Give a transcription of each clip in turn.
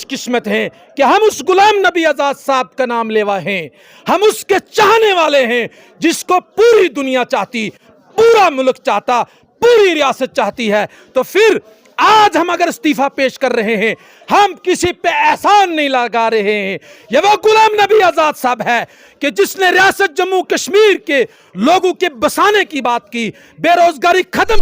खुशकिस्मत हैं कि हम उस गुलाम नबी आज़ाद साहब का नाम लेवा हैं। हम उसके चाहने वाले हैं जिसको पूरी दुनिया चाहती, पूरा मुल्क चाहता, पूरी रियासत चाहती है। तो फिर आज हम अगर इस्तीफा पेश कर रहे हैं, हम किसी पे एहसान नहीं लगा रहे हैं। ये वो गुलाम नबी आज़ाद साहब है कि जिसने रियासत जम्मू कश्मीर के लोगों के बसाने की बात की, बेरोजगारी खत्म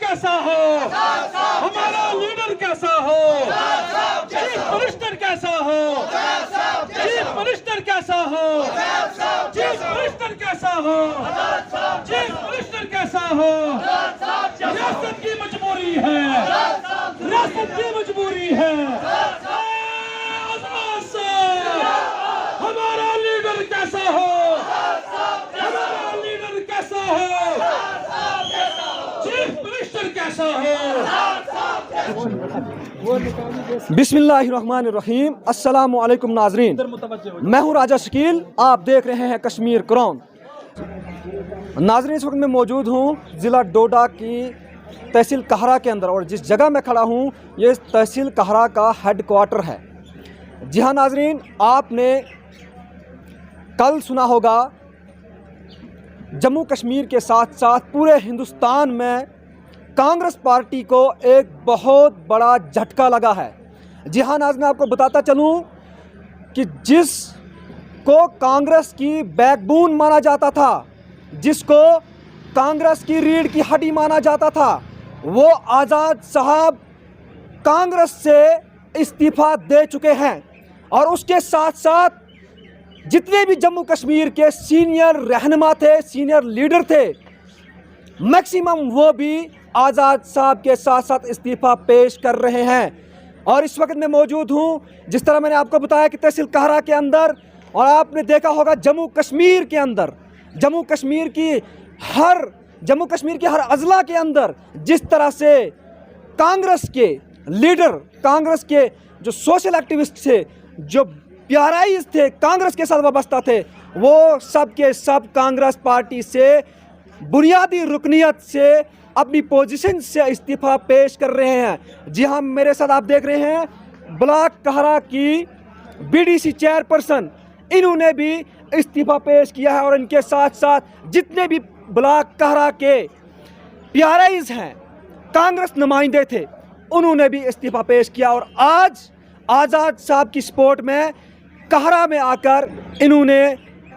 कैसा हो, हमारा लीडर कैसा हो, चीफ मिनिस्टर कैसा हो, चीफ मिनिस्टर कैसा हो, चीफ मिनिस्टर कैसा हो, चीफ मिनिस्टर कैसा हो। रियासत की मजबूरी है, रियासत की मजबूरी है। हमारा लीडर कैसा हो, हमारा लीडर कैसा हो, चीफ मिनिस्टर कैसा हो। बिस्मिल्लाहिर्रहमानिर्रहीम। अस्सलामु अलैकुम नाजरीन, मैं हूँ राजा शकील, आप देख रहे हैं कश्मीर क्राउन। नाजरीन, इस वक्त मैं मौजूद हूँ ज़िला डोडा की तहसील कहरा के अंदर, और जिस जगह मैं खड़ा हूँ ये तहसील कहरा का हेडक्वार्टर है। जी हाँ नाजरीन, आपने कल सुना होगा जम्मू कश्मीर के साथ साथ पूरे हिंदुस्तान में कांग्रेस पार्टी को एक बहुत बड़ा झटका लगा है। जी हाँ नाज़रीन, आपको बताता चलूँ कि जिसको कांग्रेस की बैकबोन माना जाता था, जिसको कांग्रेस की रीढ़ की हड्डी माना जाता था, वो आज़ाद साहब कांग्रेस से इस्तीफ़ा दे चुके हैं। और उसके साथ साथ जितने भी जम्मू कश्मीर के सीनियर रहनुमा थे, सीनियर लीडर थे, मैक्सिमम वो भी आज़ाद साहब के साथ साथ इस्तीफ़ा पेश कर रहे हैं। और इस वक्त मैं मौजूद हूँ, जिस तरह मैंने आपको बताया कि तहसील कहरा के अंदर, और आपने देखा होगा जम्मू कश्मीर के अंदर, जम्मू कश्मीर के हर अज़ला के अंदर जिस तरह से कांग्रेस के लीडर, कांग्रेस के जो सोशल एक्टिविस्ट थे, जो प्याराइज थे, कांग्रेस के साथ वाबस्ता थे, वो सब के सब कांग्रेस पार्टी से बुनियादी रुकनियत से अपनी पोजीशन से इस्तीफ़ा पेश कर रहे हैं। जी हाँ, मेरे साथ आप देख रहे हैं ब्लॉक कहरा की बीडीसी चेयरपर्सन, इन्होंने भी इस्तीफ़ा पेश किया है। और इनके साथ साथ जितने भी ब्लॉक कहरा के प्याराइज हैं, कांग्रेस नुमाइंदे थे, उन्होंने भी इस्तीफ़ा पेश किया। और आज आज़ाद साहब की सपोर्ट में कहरा में आकर इन्होंने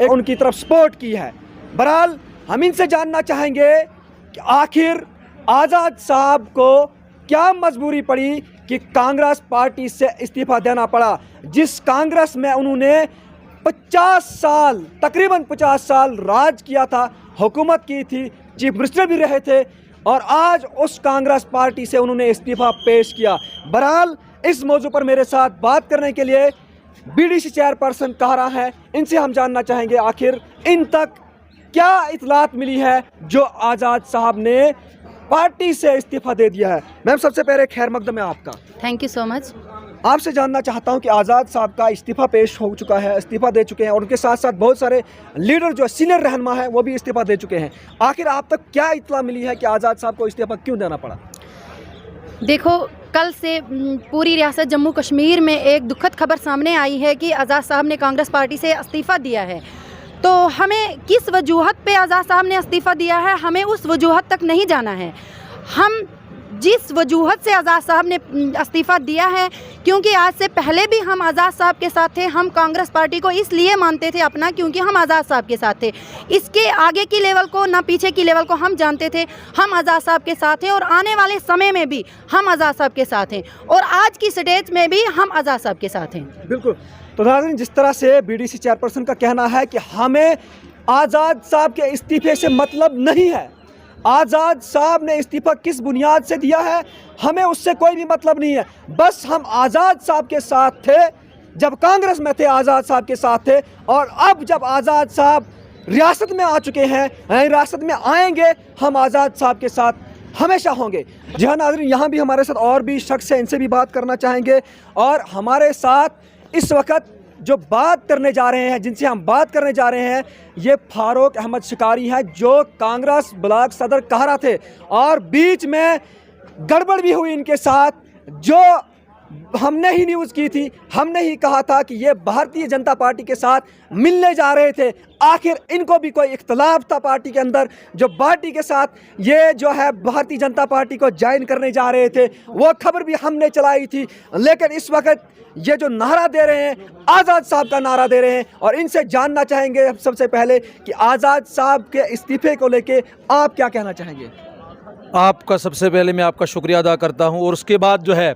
उनकी तरफ सपोर्ट की है। बहरहाल हम इनसे जानना चाहेंगे कि आखिर आज़ाद साहब को क्या मजबूरी पड़ी कि कांग्रेस पार्टी से इस्तीफ़ा देना पड़ा, जिस कांग्रेस में उन्होंने 50 साल, तकरीबन 50 साल राज किया था, हुकूमत की थी, चीफ मिनिस्टर भी रहे थे, और आज उस कांग्रेस पार्टी से उन्होंने इस्तीफ़ा पेश किया। बहरहाल इस मौजू पर मेरे साथ बात करने के लिए बीडीसी चेयरपर्सन कहरा है, इनसे हम जानना चाहेंगे आखिर इन तक क्या इतलात मिली है जो आज़ाद साहब ने पार्टी से इस्तीफ़ा दे दिया है। मैम, सबसे पहले खैर मकदम है आपका। Thank you so much. आपसे जानना चाहता हूं कि आज़ाद साहब का इस्तीफ़ा पेश हो चुका है, इस्तीफ़ा दे चुके हैं, और उनके साथ साथ बहुत सारे लीडर जो सीनियर रहनुमा हैं वो भी इस्तीफ़ा दे चुके हैं। आखिर आप तक क्या इतला मिली है कि आज़ाद साहब को इस्तीफ़ा क्यों देना पड़ा? देखो, कल से पूरी रियासत जम्मू कश्मीर में एक दुखद खबर सामने आई है कि आज़ाद साहब ने कांग्रेस पार्टी से इस्तीफ़ा दिया है। तो हमें किस वजूहत पे आज़ाद साहब ने इस्तीफ़ा दिया है, हमें उस वजूहत तक नहीं जाना है। हम जिस वजूहत से आज़ाद साहब ने इस्तीफ़ा दिया है, क्योंकि आज से पहले भी हम आज़ाद साहब के साथ थे, हम कांग्रेस पार्टी को इसलिए मानते थे अपना क्योंकि हम आज़ाद साहब के साथ थे। इसके आगे की लेवल को, ना पीछे की लेवल को हम जानते थे। हम आज़ाद साहब के साथ हैं और आने वाले समय में भी हम आज़ाद साहब के साथ हैं, और आज की स्टेज में भी हम आज़ाद साहब के साथ हैं। बिल्कुल। तो नाज़रीन, जिस तरह से बीडीसी चेयरपर्सन का कहना है कि हमें आज़ाद साहब के इस्तीफ़े से मतलब नहीं है, आज़ाद साहब ने इस्तीफ़ा किस बुनियाद से दिया है हमें उससे कोई भी मतलब नहीं है। बस हम आज़ाद साहब के साथ थे, जब कांग्रेस में थे आज़ाद साहब के साथ थे, और अब जब आज़ाद साहब रियासत में आ चुके हैं, रियासत में आएंगे, हम आज़ाद साहब के साथ हमेशा होंगे। जी हाँ नाज़रीन, यहाँ भी हमारे साथ और भी शख्स हैं, इनसे भी बात करना चाहेंगे। और हमारे साथ इस वक्त जो बात करने जा रहे हैं, जिनसे हम बात करने जा रहे हैं, ये फारूक अहमद शिकारी हैं, जो कांग्रेस ब्लॉक सदर कहरा थे और बीच में गड़बड़ भी हुई इनके साथ। जो हमने ही न्यूज़ की थी, हमने ही कहा था कि ये भारतीय जनता पार्टी के साथ मिलने जा रहे थे। आखिर इनको भी कोई इख्तलाफ था पार्टी के अंदर, जो पार्टी के साथ ये जो है भारतीय जनता पार्टी को ज्वाइन करने जा रहे थे, वो खबर भी हमने चलाई थी। लेकिन इस वक्त ये जो नारा दे रहे हैं, आज़ाद साहब का नारा दे रहे हैं, और इनसे जानना चाहेंगे हम सबसे पहले कि आज़ाद साहब के इस्तीफे को लेके आप क्या कहना चाहेंगे? आपका सबसे पहले मैं आपका शुक्रिया अदा करता हूं, और उसके बाद जो है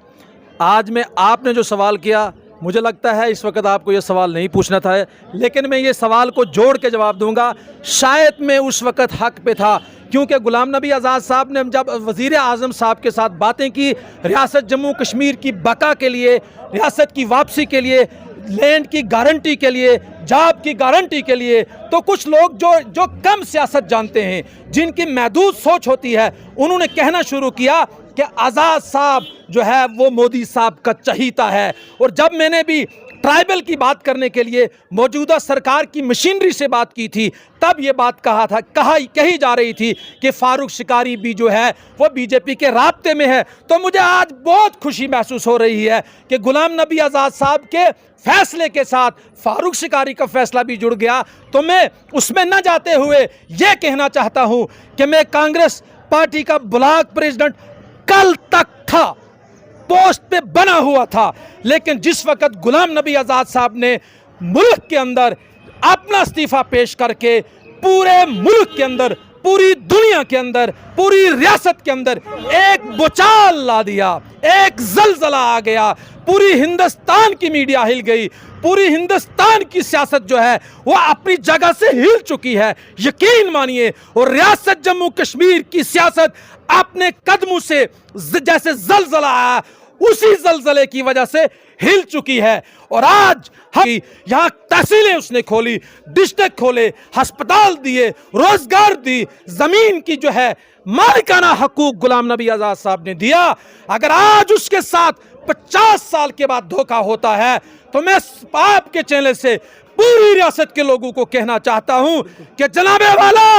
आज में आपने जो सवाल किया, मुझे लगता है इस वक्त आपको ये सवाल नहीं पूछना था, लेकिन मैं ये सवाल को जोड़ के जवाब दूंगा। शायद मैं उस वक्त हक पे था, क्योंकि गुलाम नबी आज़ाद साहब ने जब वज़ीर आज़म साहब के साथ बातें की रियासत जम्मू कश्मीर की बका के लिए, रियासत की वापसी के लिए, लैंड की गारंटी के लिए, जॉब की गारंटी के लिए, तो कुछ लोग जो कम सियासत जानते हैं, जिनकी महदूद सोच होती है, उन्होंने कहना शुरू किया कि आज़ाद साहब जो है वो मोदी साहब का चहीता है। और जब मैंने भी ट्राइबल की बात करने के लिए मौजूदा सरकार की मशीनरी से बात की थी, तब ये बात कही जा रही थी कि फारूक शिकारी भी जो है वो बीजेपी के राब्ते में है। तो मुझे आज बहुत खुशी महसूस हो रही है कि गुलाम नबी आज़ाद साहब के फैसले के साथ फारूक शिकारी का फैसला भी जुड़ गया। तो मैं उसमें न जाते हुए ये कहना चाहता हूँ कि मैं कांग्रेस पार्टी का ब्लॉक प्रेसिडेंट कल तक था, पोस्ट पे बना हुआ था, लेकिन जिस वक्त गुलाम नबी आज़ाद साहब ने मुल्क के अंदर अपना इस्तीफा पेश करके पूरे मुल्क के अंदर, पूरी दुनिया के अंदर, पूरी रियासत के अंदर एक भूचाल ला दिया, एक जलजला आ गया, पूरी हिंदुस्तान की मीडिया हिल गई, पूरी हिंदुस्तान की सियासत जो है वो अपनी जगह से हिल चुकी है, यकीन मानिए। और रियासत जम्मू कश्मीर की सियासत अपने कदमों से जैसे जलजला आया, उसी जलजले की वजह से हिल चुकी है। और आज यहाँ तहसीलें उसने खोली, डिस्ट्रिक्ट खोले, अस्पताल दिए, रोजगार दी, जमीन की जो है मालिकाना हकूक गुलाम नबी आज़ाद साहब ने दिया। अगर आज उसके साथ 50 साल के बाद धोखा होता है, तो मैं आपके चैनल से पूरी रियासत के लोगों को कहना चाहता हूं कि जनाबे वाला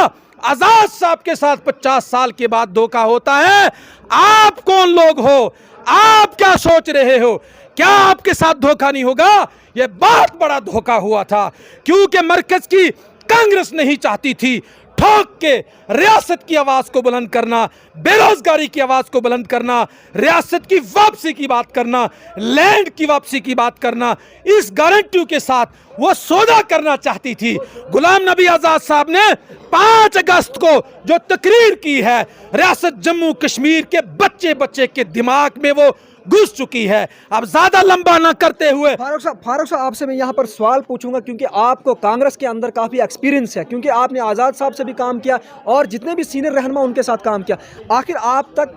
आज़ाद साहब के साथ 50 साल के बाद धोखा होता है। आप कौन लोग हो? आप क्या सोच रहे हो? क्या आपके साथ धोखा नहीं होगा? यह बहुत बड़ा धोखा हुआ था, क्योंकि मरकज की कांग्रेस नहीं चाहती थी ठोक के रियासत की आवाज़ को बुलंद करना, बेरोजगारी की आवाज़ को बुलंद करना, रियासत की वापसी की बात करना, लैंड की वापसी की बात करना। इस गारंटी के साथ वो सौदा करना चाहती थी। गुलाम नबी आज़ाद साहब ने 5 अगस्त को जो तकरीर की है, रियासत जम्मू कश्मीर के बच्चे बच्चे के दिमाग में वो घुस चुकी है। अब ज्यादा लंबा ना करते हुए फारूक साहब आपसे मैं यहाँ पर सवाल पूछूंगा, क्योंकि आपको कांग्रेस के अंदर काफ़ी एक्सपीरियंस है, क्योंकि आपने आज़ाद साहब से भी काम किया और जितने भी सीनियर रहनुमा उनके साथ काम किया। आखिर आप तक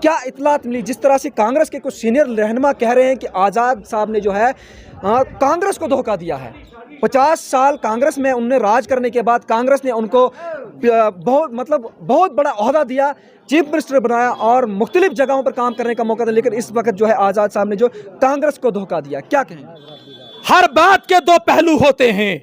क्या इतलात मिली? जिस तरह से कांग्रेस के कुछ सीनियर रहनुमा कह रहे हैं कि आज़ाद साहब ने जो है कांग्रेस को धोखा दिया है। 50 साल कांग्रेस में उनने राज करने के बाद कांग्रेस ने उनको बहुत बड़ा ओहदा दिया, चीफ मिनिस्टर बनाया और मुख्तलिफ जगहों पर काम करने का मौका दिया। लेकिन इस वक्त जो है आज़ाद साहब ने जो कांग्रेस को धोखा दिया, क्या कहें? हर बात के 2 पहलू होते हैं।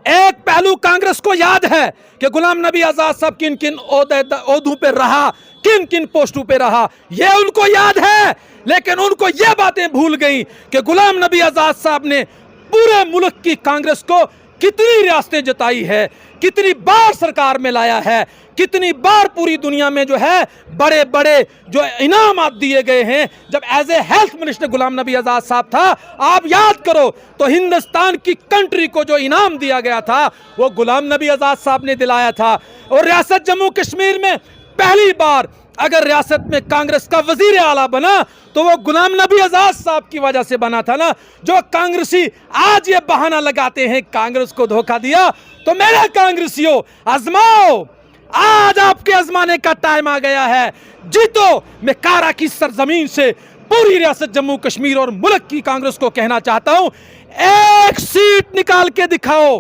एक पहलू कांग्रेस को याद है कि गुलाम नबी आज़ाद साहब किन किन ओहदों पे रहा, किन किन पोस्टों पे रहा, ये उनको याद है। लेकिन उनको ये बातें भूल गई कि गुलाम नबी आज़ाद साहब ने पूरे मुल्क की कांग्रेस को कितनी रियासतें जताई है, कितनी बार सरकार में लाया है, कितनी बार पूरी दुनिया में जो है बड़े बड़े जो इनामात दिए गए हैं। जब as a health minister Ghulam Nabi Azad साहब था, आप याद करो तो हिंदुस्तान की कंट्री को जो इनाम दिया गया था वो गुलाम नबी आज़ाद साहब ने दिलाया था। और रियासत जम्मू कश्मीर में पहली बार अगर रियासत में कांग्रेस का वजीर आला बना तो वो गुलाम नबी आज़ाद साहब की वजह से बना था ना। जो कांग्रेसी आज ये बहाना लगाते हैं कांग्रेस को धोखा दिया, तो मेरे कांग्रेसियों आजमाओ, आज आपके आजमाने का टाइम आ गया है। जीतो। मैं कारा की सरजमीन से पूरी रियासत जम्मू कश्मीर और मुल्क की कांग्रेस को कहना चाहता हूं, एक सीट निकाल के दिखाओ।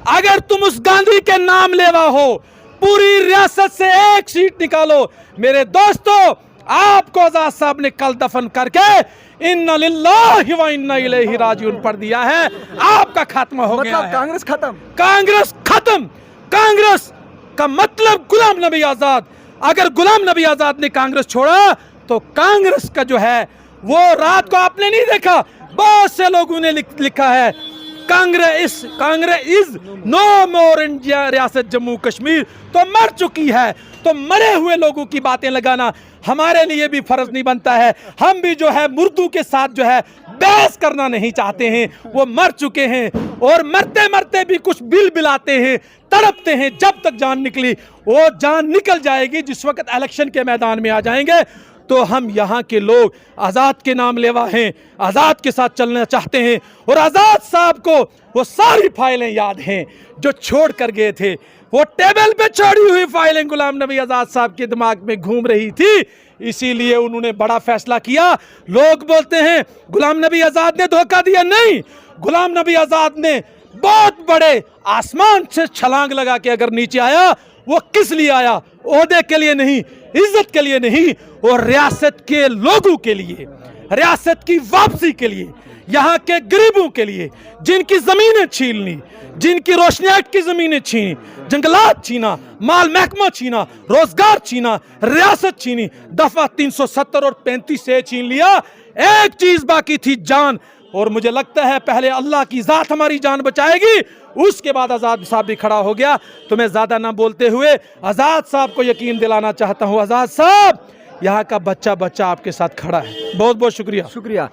अगर तुम उस गांधी के नाम लेवा हो, पूरी रियासत से एक सीट निकालो। मेरे दोस्तों, आपको आजाद साहब ने कल दफन करके इन्ना लिल्लाहि व इन्ना इलैहि राजिऊन पढ़ दिया है। आपका खात्मा हो गया मतलब है। कांग्रेस खत्म। कांग्रेस खत्म। कांग्रेस का मतलब गुलाम नबी आजाद। अगर गुलाम नबी आजाद ने कांग्रेस छोड़ा तो कांग्रेस का जो है वो रात को आपने नहीं देखा, बहुत से लोगों ने लिखा है Congress is no more India, रियासत जम्मू कश्मीर तो मर चुकी है। तो मरे हुए लोगों की बातें लगाना हमारे लिए भी फर्ज नहीं बनता है। हम भी जो है मुर्दों के साथ जो है बहस करना नहीं चाहते हैं। वो मर चुके हैं और मरते मरते भी कुछ बिल बिलाते हैं, तड़पते हैं। जब तक जान निकली वो जान निकल जाएगी। जिस वक्त इलेक्शन के मैदान में आ जाएंगे तो हम यहाँ के लोग आज़ाद के नाम लेवा हैं, आज़ाद के साथ चलना चाहते हैं। और आज़ाद साहब को वो सारी फाइलें याद हैं जो छोड़ कर गए थे। वो टेबल पे छोड़ी हुई फाइलें गुलाम नबी आज़ाद साहब के दिमाग में घूम रही थी, इसीलिए उन्होंने बड़ा फैसला किया। लोग बोलते हैं गुलाम नबी आज़ाद ने धोखा दिया, नहीं। गुलाम नबी आज़ाद ने बहुत बड़े आसमान से छलांग लगा के अगर नीचे आया, वो किस लिए आया? ओहदे के लिए नहीं, इज्जत के लिए नहीं, और रियासत के लोगों के लिए, रियासत की वापसी के लिए, यहाँ के गरीबों के लिए, जिनकी जमीनें छीन ली, जिनकी रोशनियात की जमीनें छीनी, जंगलात छीना, माल महकमा छीना, रोजगार छीना, रियासत छीनी, दफा 370 और 35 से छीन लिया। एक चीज बाकी थी, जान। और मुझे लगता है पहले अल्लाह की जात हमारी जान बचाएगी, उसके बाद आज़ाद साहब भी खड़ा हो गया। तो मैं ज़्यादा ना बोलते हुए आज़ाद साहब को यकीन दिलाना चाहता हूँ, आज़ाद साहब यहाँ का बच्चा बच्चा आपके साथ खड़ा है। बहुत बहुत शुक्रिया। शुक्रिया।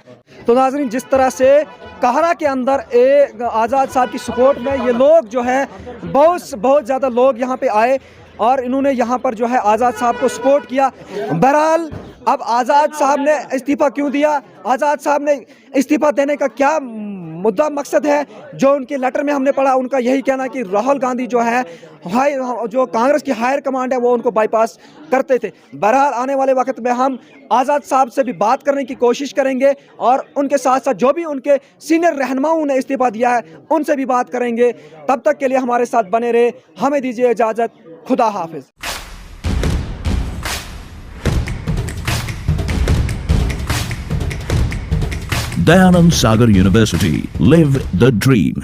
तो नाज़रीन, जिस तरह से कहरा के अंदर एक आज़ाद साहब की सपोर्ट में ये लोग जो है बहुत ज़्यादा लोग यहाँ पे आए और इन्होंने यहाँ पर जो है आज़ाद साहब को सपोर्ट किया। बहरहाल अब आज़ाद साहब ने इस्तीफ़ा क्यों दिया, आज़ाद साहब ने इस्तीफ़ा देने का क्या मुद्दा मकसद है, जो उनके लेटर में हमने पढ़ा, उनका यही कहना कि राहुल गांधी जो है जो कांग्रेस की हायर कमांड है वो उनको बाईपास करते थे। बहरहाल आने वाले वक्त में हम आज़ाद साहब से भी बात करने की कोशिश करेंगे और उनके साथ साथ जो भी उनके सीनियर रहनुमाओं ने इस्तीफ़ा दिया है उनसे भी बात करेंगे। तब तक के लिए हमारे साथ बने रहे, हमें दीजिए इजाज़त। खुदा हाफिज़। Dayanand Sagar University. Live the dream.